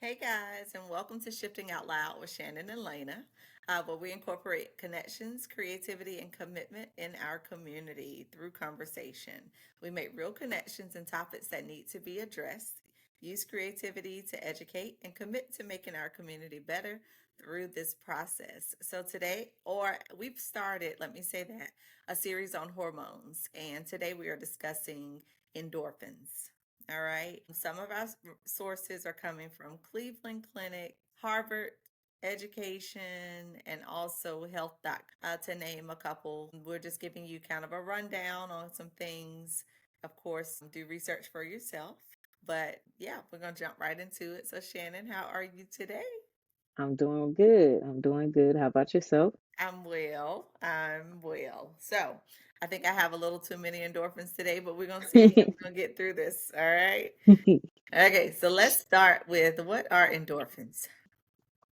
Hey guys, and welcome to Shifting Out Loud with Shannon and Lena, where we incorporate connections, creativity, and commitment in our community through conversation. We make real connections and topics that need to be addressed, use creativity to educate, and commit to making our community better through this process. So today, or we've started, let me say that, a series on hormones, and today we are discussing endorphins. All right. Some of our sources are coming from Cleveland Clinic, Harvard Education, and also Health.com, to name a couple. We're just giving you kind of a rundown on some things. Of course, do research for yourself. But yeah, we're going to jump right into it. So, Shannon, how are you today? I'm doing good. I'm doing good. How about yourself? I'm well. I'm well. So, I think I have a little too many endorphins today, but we're going to see how we're going to get through this. All right. Okay, so let's start with what are endorphins?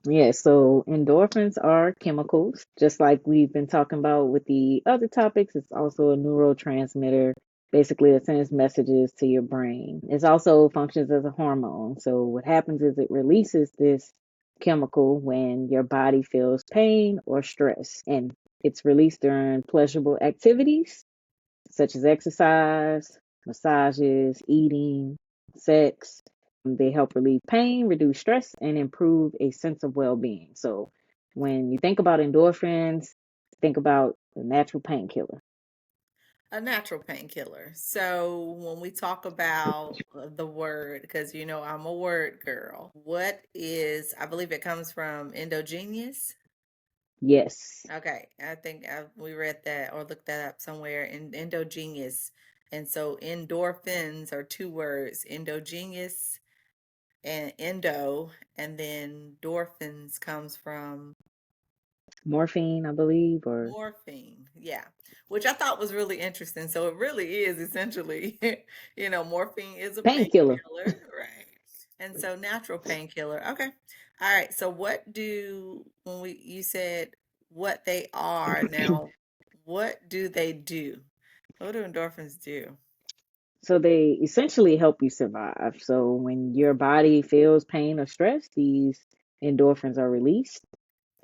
Yeah, so endorphins are chemicals, just like we've been talking about with the other topics. It's also a neurotransmitter. Basically, it sends messages to your brain. It also functions as a hormone. So, what happens is it releases this chemical when your body feels pain or stress, and it's released during pleasurable activities such as exercise, massages, eating, sex. They help relieve pain, reduce stress, and improve a sense of well being. So, when you think about endorphins, think about a natural painkiller. A natural painkiller. So when we talk about the word, because you know I'm a word girl, what is, I believe it comes from endogenous. Yes. Okay, I think we read that or looked that up somewhere in endogenous. And so endorphins are two words, endogenous and endo, and then endorphins comes from Morphine, I believe, or morphine, yeah, which I thought was really interesting. So it really is essentially, morphine is a painkiller. painkiller, right? And so natural painkiller. Okay. All right. So what do when we you said what they are now, what do they do? What do endorphins do? So, they essentially help you survive. So, when your body feels pain or stress, these endorphins are released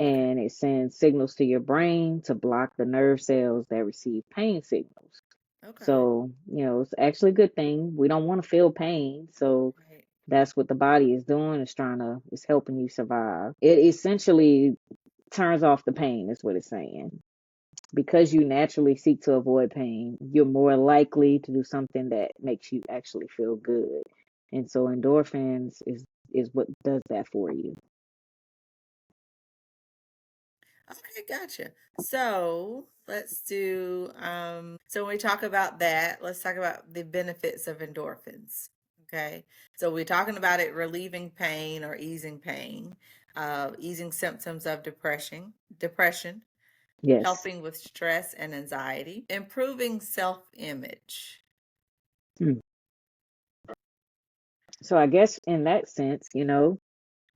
Okay. and it sends signals to your brain to block the nerve cells that receive pain signals. Okay. So, it's actually a good thing. We don't want to feel pain. So, Right. that's what the body is doing, is helping you survive. It essentially turns off the pain, is what it's saying. Because you naturally seek to avoid pain, you're more likely to do something that makes you actually feel good. And so endorphins is what does that for you. Okay, gotcha. So let's do so when we talk about that, let's talk about the benefits of endorphins. Okay. So we're talking about it relieving pain or easing pain, easing symptoms of depression, Yes. helping with stress and anxiety, improving self-image. Hmm. So I guess in that sense, Hmm.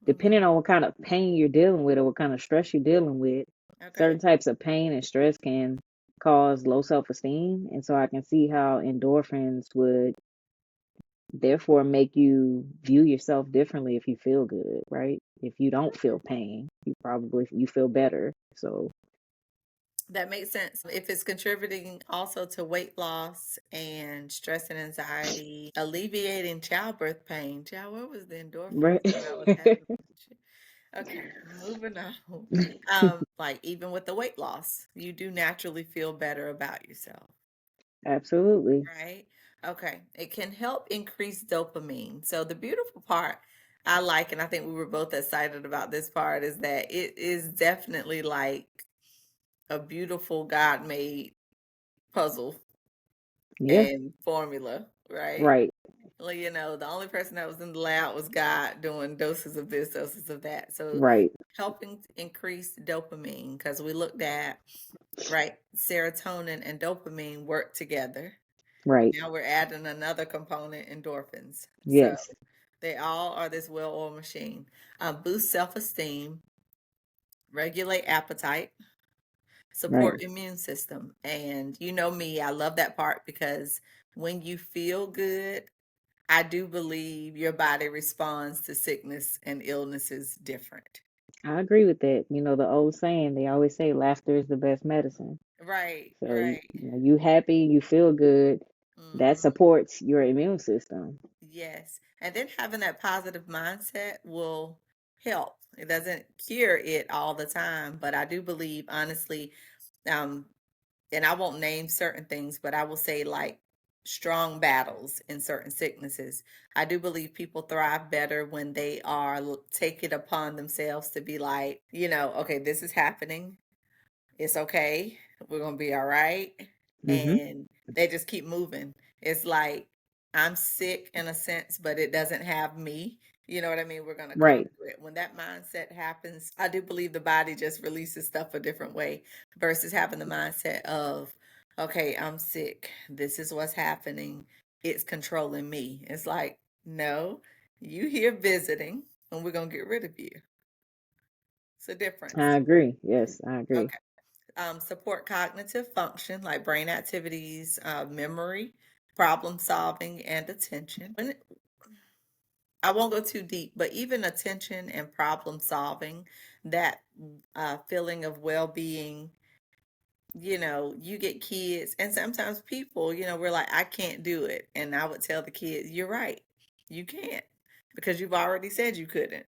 depending on what kind of pain you're dealing with or what kind of stress you're dealing with, certain Okay. types of pain and stress can cause low self-esteem. And so I can see how endorphins would therefore make you view yourself differently if you feel good, right? If you don't feel pain, you feel better. So, That makes sense. If it's contributing also to weight loss and stress and anxiety, alleviating childbirth pain. Child, where was the right. endorphins when I was having? Okay, moving on. Like even with the weight loss, you do naturally feel better about yourself, Absolutely. right? Okay, it can help increase dopamine. So the beautiful part I like, and I think we were both excited about this part, is that it is definitely like a beautiful God-made puzzle Yeah. and formula, right? Right. Well, the only person that was in the lab was God doing doses of this, doses of that. So Right. helping to increase dopamine because we looked at, right, serotonin and dopamine work together. Right. Now we're adding another component, endorphins. So Yes. they all are this well-oiled machine. Boost self-esteem, regulate appetite, Right. support immune system. And you know me, I love that part because when you feel good, I do believe your body responds to sickness and illnesses different. I agree with that. You know, the old saying, they always say laughter is the best medicine. Right, So right. you happy, you feel good, that Hmm. supports your immune system. Yes. And then having that positive mindset will help. It doesn't cure it all the time, but I do believe, honestly, um, and I won't name certain things, but I will say like strong battles in certain sicknesses. I do believe people thrive better when they take it upon themselves to be like, okay, this is happening. It's okay. We're going to be all right. Hmm. And they just keep moving. It's like I'm sick in a sense, but it doesn't have me. You know what I mean? We're going to Right. conquer it. When that mindset happens, I do believe the body just releases stuff a different way versus having the mindset of, okay, I'm sick. This is what's happening. It's controlling me. It's like, no, you here visiting and we're going to get rid of you. It's a difference. I agree. Yes, I agree. Okay. Support cognitive function like brain activities, memory, problem solving, and attention. I won't go too deep, but even attention and problem solving, that feeling of well being, you get kids, and sometimes people, we're like, I can't do it. And I would tell the kids, you're right, you can't because you've already said you couldn't.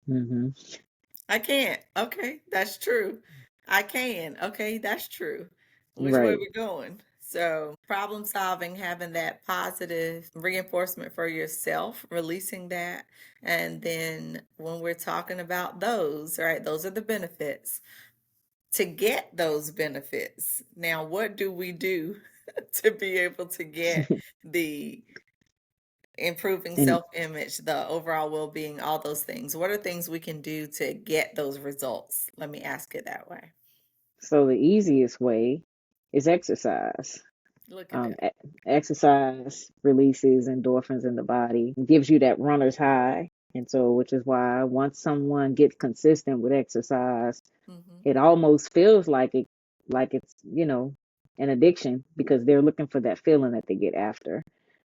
Hmm. I can't. Okay, that's true. I can. Okay, that's true. Which way Right. we going? So, problem solving, having that positive reinforcement for yourself, releasing that. And then when we're talking about those, right, those are the benefits. To get those benefits, now what do we do to be able to get the improving And self-image, the overall well-being, all those things? What are things we can do to get those results? Let me ask it that way. so the easiest way is exercise. Look at Um, that. e- Exercise releases endorphins in the body, gives you that runner's high. And so, which is why once someone gets consistent with exercise, Hmm. it almost feels like it's, an addiction because they're looking for that feeling that they get after.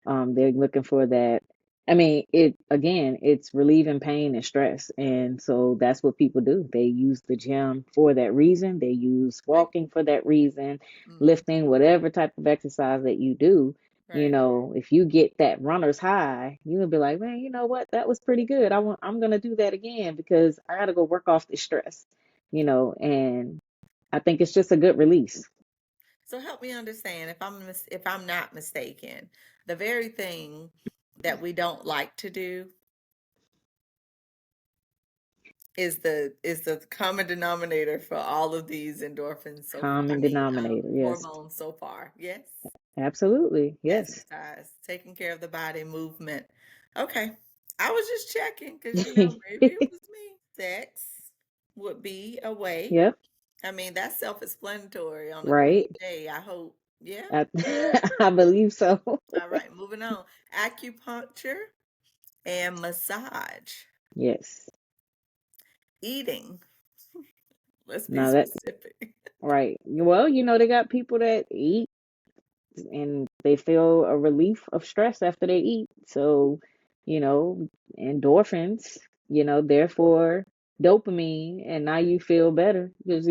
They're looking for that. I mean, it again, it's relieving pain and stress. And so that's what people do. They use the gym for that reason. They use Right. walking for that reason, Hmm. lifting, whatever type of exercise that you do. Right. If you get that runner's high, you'll be like, man, you know what? That was pretty good. I'm gonna do that again because I gotta go work off this stress, and I think it's just a good release. So help me understand if I'm not mistaken, the very thing that we don't like to do is the common denominator for all of these endorphins so far. I Common mean, denominator. Yes. hormones so far. Yes. Absolutely. Yes. Exercise, taking care of the body, movement. Okay. I was just checking because, maybe it was me. Sex would be a way. Yep. I mean, that's self-explanatory on a clean Right. day, I hope. Yeah. I, I believe so. All right, moving on. Acupuncture and massage. Yes. Eating. Let's be Now that specific. right. Well, they got people that eat and they feel a relief of stress after they eat. So, you know, endorphins, therefore dopamine, and now you feel better because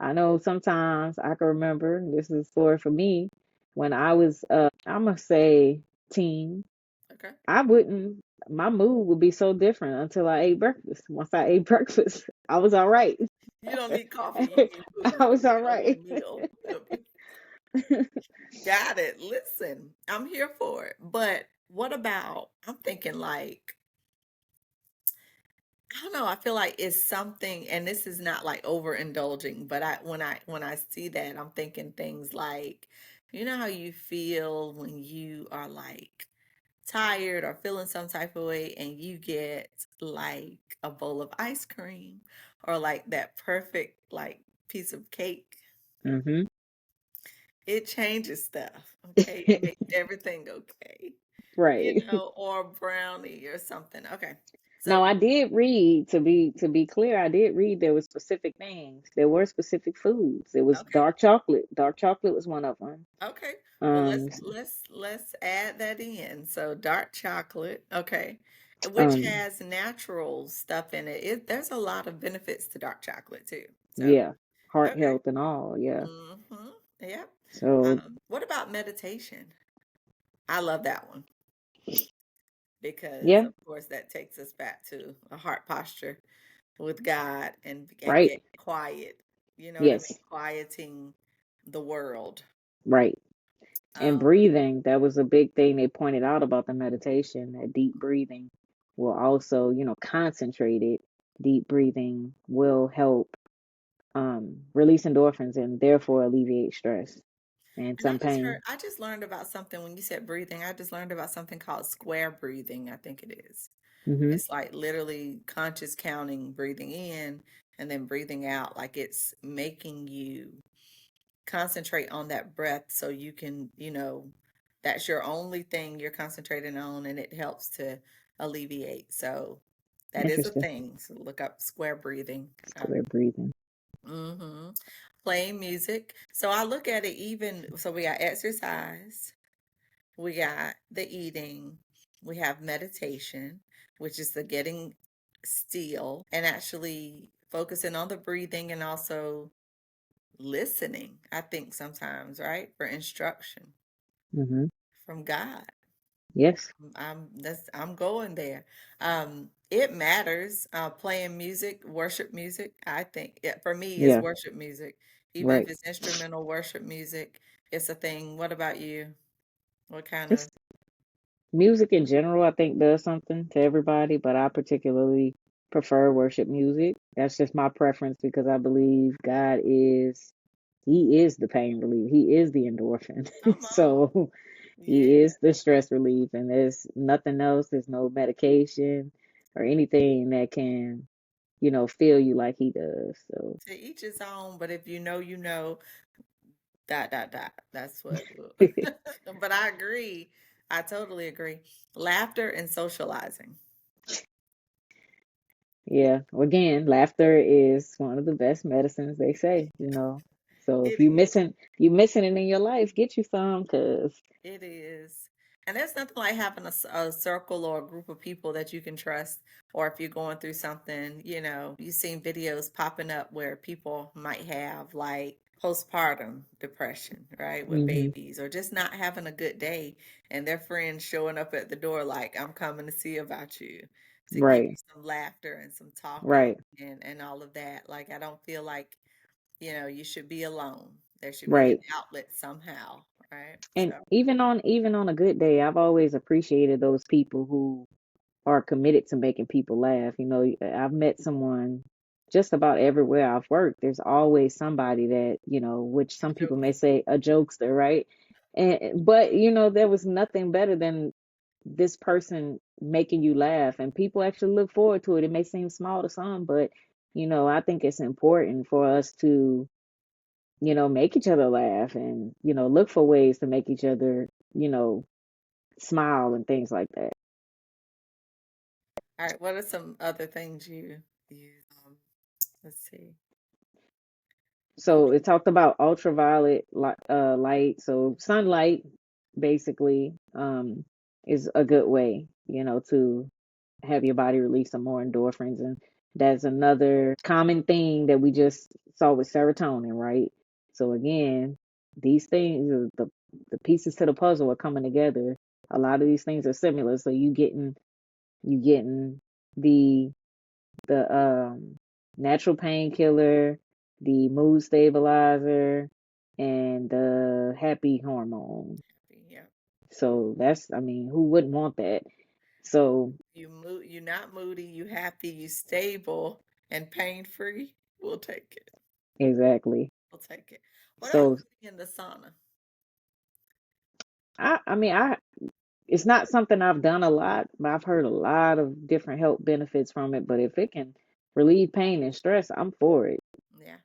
I know sometimes I can remember this is a story for me when I was, I'm gonna say teen. Okay. I wouldn't, my mood would be so different until I ate breakfast. Once I ate breakfast, I was all right. You don't need coffee, you need I food. was You all get a whole right. meal. Got it. Listen, I'm here for it. But what about, I'm thinking like, I don't know, I feel like it's something, and this is not like overindulging, but when I see that, I'm thinking things like, how you feel when you are like tired or feeling some type of way and you get like a bowl of ice cream or like that perfect like piece of cake. Hmm. It changes stuff, okay? It makes everything okay. Right. Or brownie or something. Okay. Now So, I did read, to be clear, I did read there were specific things. There were specific foods. It was okay. dark chocolate. Dark chocolate was one of them. Okay. Well, let's Um, let's let's add that in. So dark chocolate, okay, which um, has natural stuff in it. There's a lot of benefits to dark chocolate too. So, yeah, heart okay. health and all. Yeah. Mm-hmm. Yeah. So What about meditation? I love that one because, yeah, of course, that takes us back to a heart posture with God and right. get quiet. You know what I mean? Yes, Quieting the world. right. And Um, breathing, that was a big thing they pointed out about the meditation, that deep breathing will also, concentrated deep breathing will help release endorphins and therefore alleviate stress and And some pain. I just learned about something when you said breathing. I just learned about something called square breathing, I think it is. Hmm. It's like literally conscious counting, breathing in and then breathing out. Like it's making you concentrate on that breath so you can, that's your only thing you're concentrating on and it helps to alleviate. So that is a Interesting. thing. So look up square breathing. Square breathing. Mhm. Playing music. So I look at it even, so we got exercise, we got the eating, we have meditation, which is the getting still and actually focusing on the breathing and also listening, I think sometimes, right? For instruction Hmm. from God. Yes. I'm going there. It matters. Playing music, worship music. I think for me is Yeah. worship music, even if Right. it's instrumental worship music. It's a thing. What about you? What kind of? It's music in general, I think, does something to everybody, but I particularly prefer worship music. That's just my preference because I believe He is the pain relief. He is the endorphin. Come on. So Yeah. He is the stress relief, and there's nothing else. There's no medication or anything that can, feel you like he does. So, To each his own. But if you know, you know. Dot dot dot. That's what. But I agree. I totally agree. Laughter and socializing. yeah, again, laughter is one of the best medicines they say. So if It is. you missing it in your life, get you some, cause It is. And there's nothing like having a circle or a group of people that you can trust. Or if you're going through something, you've seen videos popping up where people might have like postpartum depression, right? With hmm, babies, or just not having a good day. And their friends showing up at the door like, I'm coming to see about you, to give you right, some laughter and some talking right, and all of that. Like, I don't feel like, you should be alone. There should be an right. outlet somehow, right? And So. even on a good day, I've always appreciated those people who are committed to making people laugh. I've met someone just about everywhere I've worked. There's always somebody that, which some people may Joking. say a jokester, right? But there was nothing better than this person making you laugh, and people actually look forward to it. It may seem small to some, but I think it's important for us to, make each other laugh and, look for ways to make each other, smile and things like that. All right. What are some other things you let's see. What So it talked about ultraviolet light. So sunlight basically is a good way, to have your body release some more endorphins. And that's another common thing that we just saw with serotonin, right? So again, these things, the pieces to the puzzle are coming together. A lot of these things are similar. So you getting the natural painkiller, the mood stabilizer, and the happy hormone. yeah. So I mean, who wouldn't want that? So You're not moody, you happy, you stable and pain free. We'll take it. exactly. We'll take it. What about So sitting in the sauna? I mean, it's not something I've done a lot, but I've heard a lot of different health benefits from it. But if it can relieve pain and stress, I'm for it. Yeah.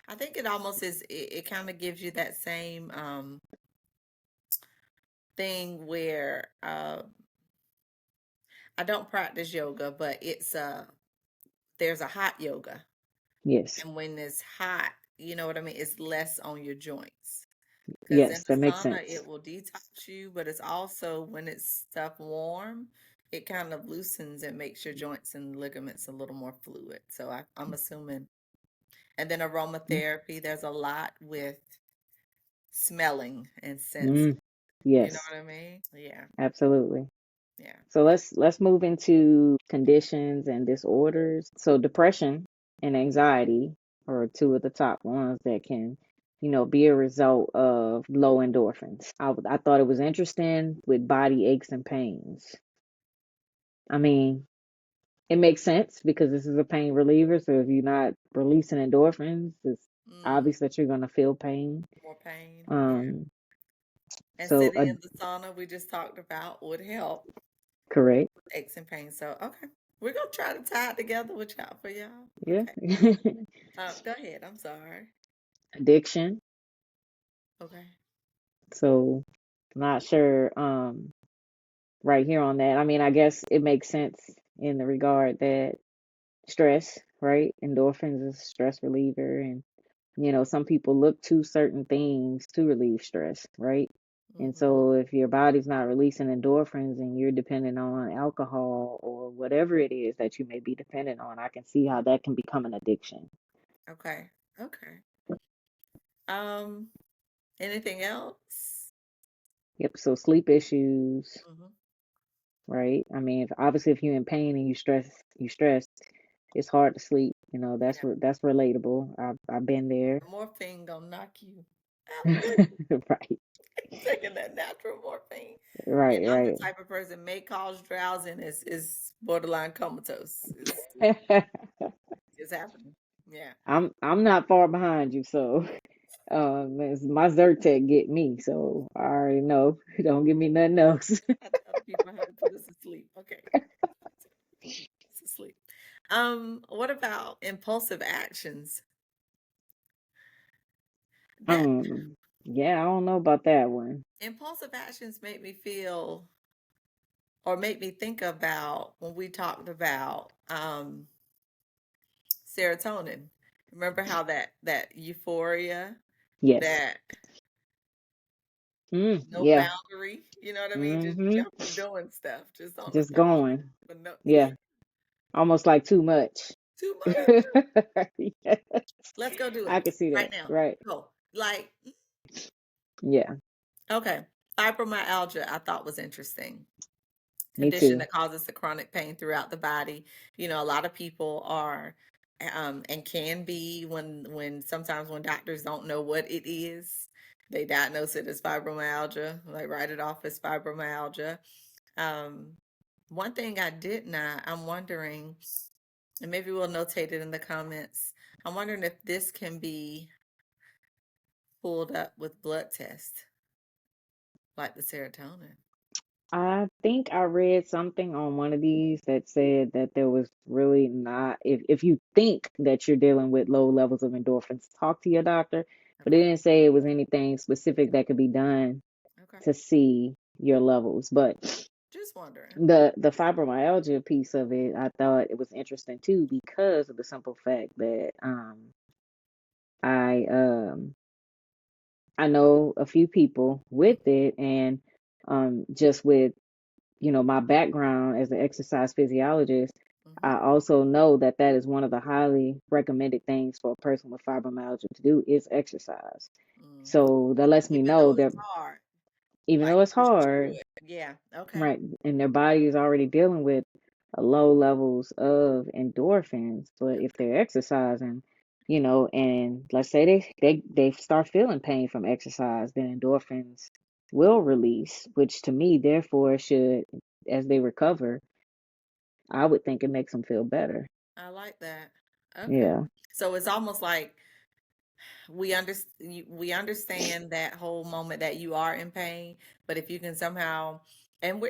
I think it almost is it kind of gives you that same thing where I don't practice yoga, but there's a hot yoga. Yes. And when it's hot, you know what I mean? It's less on your joints. Because in Yes, the that makes sauna, sense. it will detox you, but it's also when it's stuff warm, it kind of loosens and makes your joints and ligaments a little more fluid. So I'm assuming. And then aromatherapy, there's a lot with smelling and sensing. Mm, You know yes, what I mean? Yeah, absolutely. yeah. So let's move into conditions and disorders. So depression and anxiety are two of the top ones that can, be a result of low endorphins. I thought it was interesting with body aches and pains. I mean, it makes sense because this is a pain reliever. So if you're not releasing endorphins, it's Mm, obvious that you're going to feel pain. more pain. Yeah. Um, And so sitting in the sauna we just talked about would help correct. aches and pains. So, okay. We're going to try to tie it together with y'all for y'all. Yeah. Okay. Go ahead. I'm sorry. Addiction. Okay. So not sure right here on that. I mean, I guess it makes sense in the regard that stress, right? Endorphins is a stress reliever, and some people look to certain things to relieve stress, right? And Mm-hmm. so if your body's not releasing endorphins and you're dependent on alcohol or whatever it is that you may be dependent on, I can see how that can become an addiction. Okay. Okay. Um, anything else? Yep. So sleep issues, Mm-hmm. right? I mean, obviously if you're in pain and you stress, it's hard to sleep. Yeah. That's relatable. I've been there. The morphine gonna knock you out of sleep. Right. Taking that natural morphine. And Right, I'm the right. type of person may cause drowsiness is borderline comatose. It's happening. Yeah. I'm not far behind you, so my Zyrtec get me, so I already know. Don't give me nothing else. I tell the people how to put us to sleep. Okay. To sleep. What about impulsive actions? That Yeah, I don't know about that one. impulsive actions make me feel or make me think about when we talked about serotonin. Remember how that euphoria, Yes. that no Yeah. boundary, you know what I mean? Just Mm-hmm. jumping doing stuff just on its Just own. going. But no, yeah, Yeah. Almost like too much. too much. Yeah. Let's go do I it can see right that. now. Right. Go. Like, Yeah. okay. Fibromyalgia I thought was interesting. Me Condition too. that causes the chronic pain throughout the body. You know, a lot of people are and can be when sometimes when doctors don't know what it is, they diagnose it as fibromyalgia, like write it off as fibromyalgia. Um, one thing I did not, I'm wondering, and maybe we'll notate it in the comments. I'm wondering if this can be pulled up with blood tests, like the serotonin. I think I read something on one of these that said that there was really not, if you think that you're dealing with low levels of endorphins, talk to your doctor. But it Okay. didn't say it was anything specific that could be done Okay. to see your levels. But Just wondering. the fibromyalgia piece of it, I thought it was interesting too because of the simple fact that I I know a few people with it, and just with my background as an exercise physiologist, Mm-hmm. I also know that that is one of the highly recommended things for a person with fibromyalgia to do is exercise. Mm-hmm. So that lets me Even know though it's that hard, even like though it's push through hard, it. Yeah. Okay. right, and their body is already dealing with low levels of endorphins, but if Okay. they're exercising, and let's say they start feeling pain from exercise, then endorphins will release, which to me, therefore, should, as they recover, I would think it makes them feel better. I like that. Okay. Yeah, So it's almost like we understand that whole moment that you are in pain, but if you can somehow and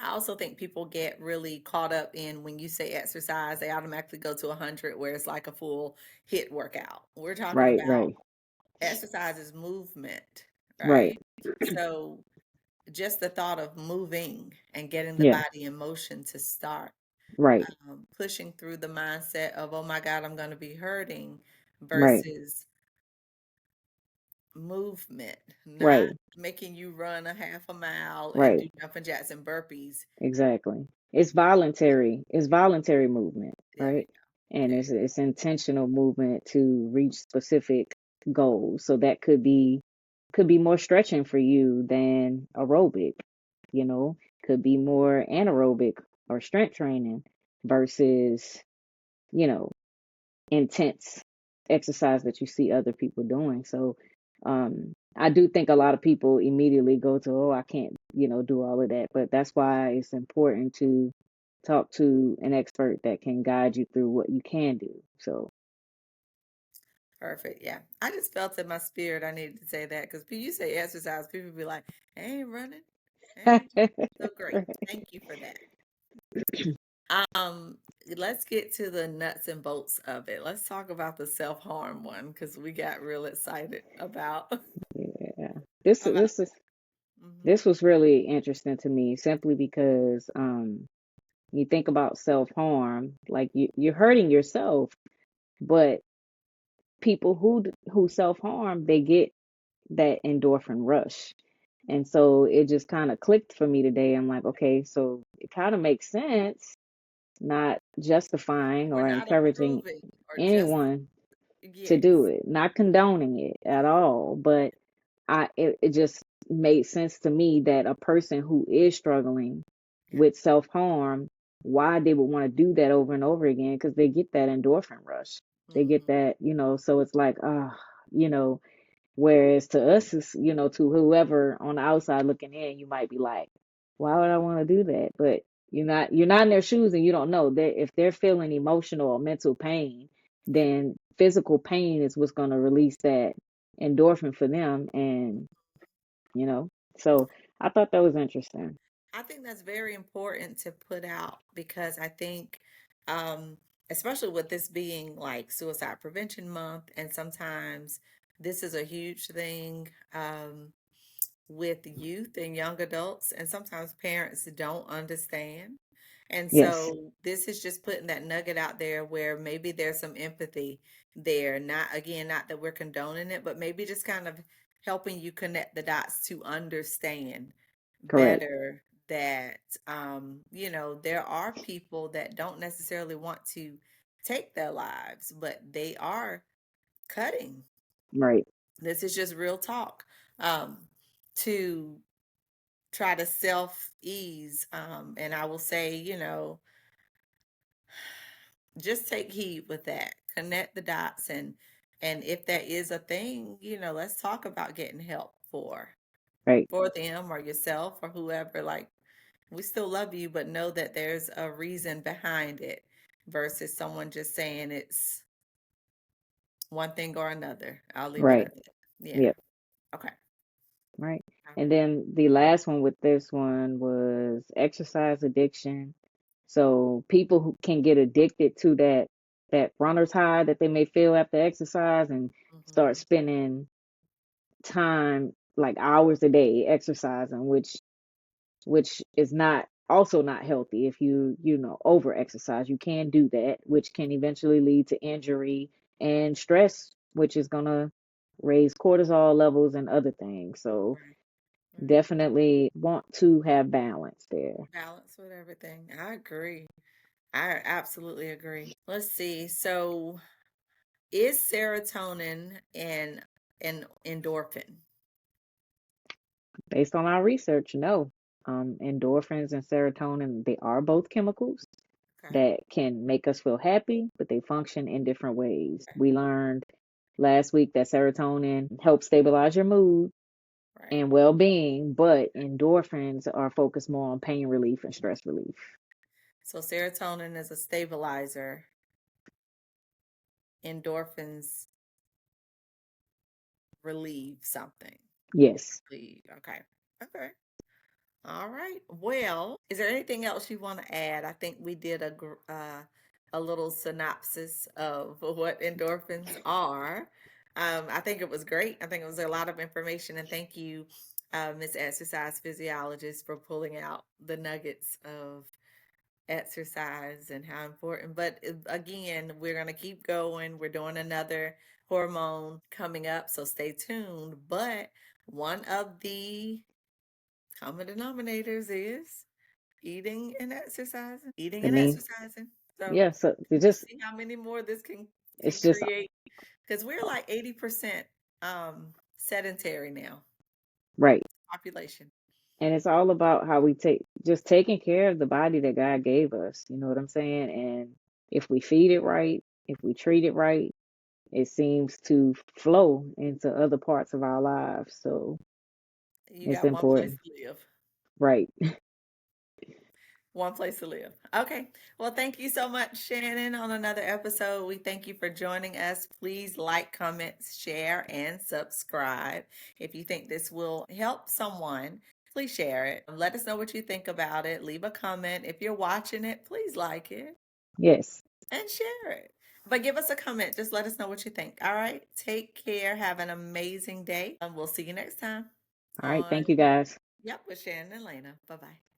I also think people get really caught up in when you say exercise, they automatically go to 100 where it's like a full hit workout. We're talking right, about right, exercise is movement, right. right? So just the thought of moving and getting the Yeah. body in motion to start, Right. pushing through the mindset of, oh my God, I'm going to be hurting Right. versus movement, not Right. making you run a half a mile and Right. do jumping jacks and burpees. Exactly. It's voluntary. It's voluntary movement, There we right? go. And There. it's intentional movement to reach specific goals. So that could be more stretching for you than aerobic, you know, could be more anaerobic or strength training versus, you know, intense exercise that you see other people doing. So I do think a lot of people immediately go to, oh, I can't, do all of that. But that's why it's important to talk to an expert that can guide you through what you can do. So Perfect. Yeah. I just felt in my spirit I needed to say that because you say exercise, people be like, I ain't running. I ain't. So great. Thank you for that. Um, let's get to the nuts and bolts of it. Let's talk about the self-harm one because we got real excited about yeah, this about this is hmm this was really interesting to me simply because you think about self harm, like you're hurting yourself, but people who self harm, they get that endorphin rush. And so it just kind of clicked for me today. I'm like, okay, so it kind of makes sense, not justifying we're or not encouraging approving or just anyone to yes. do it, not condoning it at all. But it just made sense to me that a person who is struggling Yeah. with self harm, why they would want to do that over and over again, because they get that endorphin rush. They get hmm that, so it's like, you know, whereas to us, is, to whoever on the outside looking in, you might be like, why would I want to do that? But you're not in their shoes and you don't know that if they're feeling emotional or mental pain, Yeah. then physical pain is what's going to release that endorphin for them. And, you know, so I thought that was interesting. I think that's very important to put out because I think, um, especially with this being like Suicide Prevention Month, and sometimes this is a huge thing. With youth and young adults, and sometimes parents don't understand. And Yes, so this is just putting that nugget out there where maybe there's some empathy there. Not again, not that we're condoning it, but maybe just kind of helping you connect the dots to understand correct. better that there are people that don't necessarily want to take their lives, but they are cutting. Right, This is just real talk. To try to self ease. And I will say, just take heed with that. Connect the dots, and if that is a thing, let's talk about getting help right, for them or yourself or whoever. Like we still love you, but know that there's a reason behind it versus someone just saying it's one thing or another. I'll leave it right. at that. Yeah. Yep. Okay. Right. All And right. then the last one with this one was exercise addiction. So people who can get addicted to that runner's high that they may feel after exercise and start Mm-hmm. spending time like hours a day exercising, which is not also not healthy if you over exercise. You can do that, which can eventually lead to injury and stress, which is gonna raise cortisol levels and other things. So Right. Right. definitely want to have balance there. Balance with everything. I agree. I absolutely agree. Let's see. So, is serotonin an endorphin? Based on our research, no. Endorphins and serotonin, they are both chemicals Okay. that can make us feel happy, but they function in different ways. Okay. We learned last week that serotonin helps stabilize your mood Right. and well-being, but endorphins are focused more on pain relief and stress relief. So, serotonin is a stabilizer. Endorphins relieve something. Yes. Okay. Okay. All right. Well, is there anything else you want to add? I think we did a little synopsis of what endorphins are. I think it was great. I think it was a lot of information, and thank you Miss Exercise Physiologist, for pulling out the nuggets of exercise and how important. But again, we're going to keep going. We're doing another hormone coming up, so stay tuned. But one of the common denominators is eating I and mean, exercising. So yeah, so it let's just see how many more this can it's just create, because we're like 80% sedentary now, right. population. And it's all about how we take just taking care of the body that God gave us. You know what I'm saying? And if we feed it right, if we treat it right, it seems to flow into other parts of our lives. So You it's got one place important. to live. Right. One place to live. Okay. Well, thank you so much, Shannon, on another episode. We thank you for joining us. Please like, comment, share, and subscribe. If you think this will help someone, please share it. Let us know what you think about it. Leave a comment. If you're watching it, please like it Yes. and share it. But give us a comment. Just let us know what you think. All right. Take care. Have an amazing day. And we'll see you next time All right. on, Thank you guys. yep, with Shannon and Lena. Bye bye.